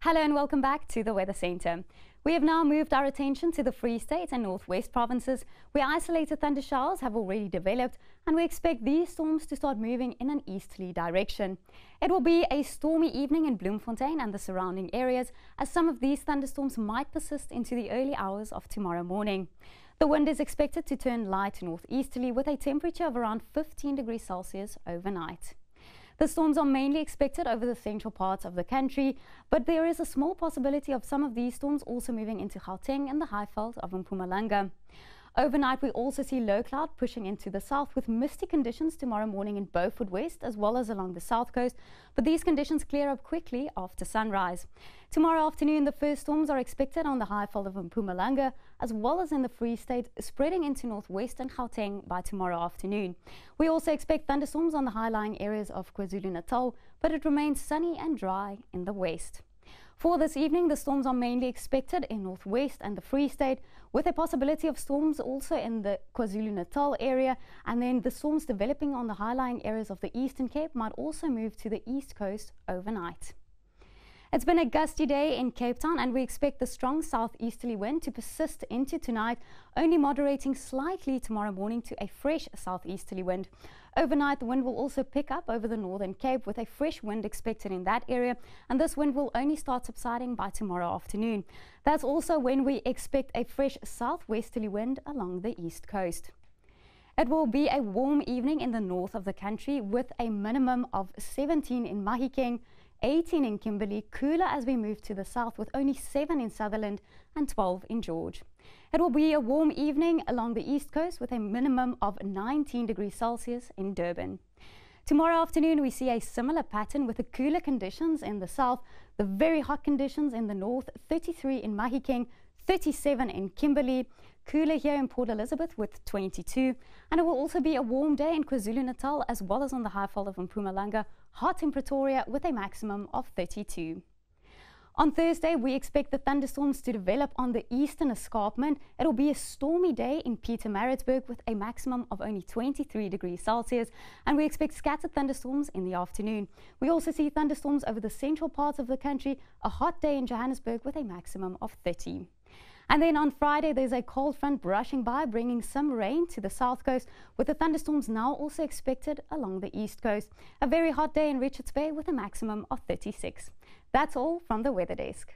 Hello and welcome back to the Weather Centre. We have now moved our attention to the Free State and Northwest provinces, where isolated thunder showers have already developed, and we expect these storms to start moving in an easterly direction. It will be a stormy evening in Bloemfontein and the surrounding areas, as some of these thunderstorms might persist into the early hours of tomorrow morning. The wind is expected to turn light northeasterly with a temperature of around 15 degrees Celsius overnight. The storms are mainly expected over the central parts of the country, but there is a small possibility of some of these storms also moving into Gauteng and the Highveld of Mpumalanga. Overnight, we also see low cloud pushing into the south with misty conditions tomorrow morning in Beaufort West as well as along the south coast, but these conditions clear up quickly after sunrise. Tomorrow afternoon, the first storms are expected on the Highveld of Mpumalanga as well as in the Free State, spreading into northwest and Gauteng by tomorrow afternoon. We also expect thunderstorms on the high-lying areas of KwaZulu-Natal, but it remains sunny and dry in the west. For this evening, the storms are mainly expected in northwest and the Free State, with a possibility of storms also in the KwaZulu-Natal area, and then the storms developing on the high-lying areas of the Eastern Cape might also move to the east coast overnight. It's been a gusty day in Cape Town, and we expect the strong southeasterly wind to persist into tonight, only moderating slightly tomorrow morning to a fresh southeasterly wind. Overnight, the wind will also pick up over the Northern Cape with a fresh wind expected in that area, and this wind will only start subsiding by tomorrow afternoon. That's also when we expect a fresh southwesterly wind along the east coast. It will be a warm evening in the north of the country with a minimum of 17 in Mahikeng, 18 in Kimberley, cooler as we move to the south with only 7 in Sutherland and 12 in George. It will be a warm evening along the east coast with a minimum of 19 degrees Celsius in Durban. Tomorrow afternoon, we see a similar pattern with the cooler conditions in the south, the very hot conditions in the north, 33 in Mahikeng, 37 in Kimberley, cooler here in Port Elizabeth with 22, and it will also be a warm day in KwaZulu-Natal as well as on the Highveld of Mpumalanga, hot in Pretoria with a maximum of 32. On Thursday, we expect the thunderstorms to develop on the eastern escarpment. It will be a stormy day in Pietermaritzburg with a maximum of only 23 degrees Celsius, and we expect scattered thunderstorms in the afternoon. We also see thunderstorms over the central parts of the country, a hot day in Johannesburg with a maximum of 30. And then on Friday, there's a cold front brushing by, bringing some rain to the south coast, with the thunderstorms now also expected along the east coast. A very hot day in Richards Bay with a maximum of 36. That's all from the Weather Desk.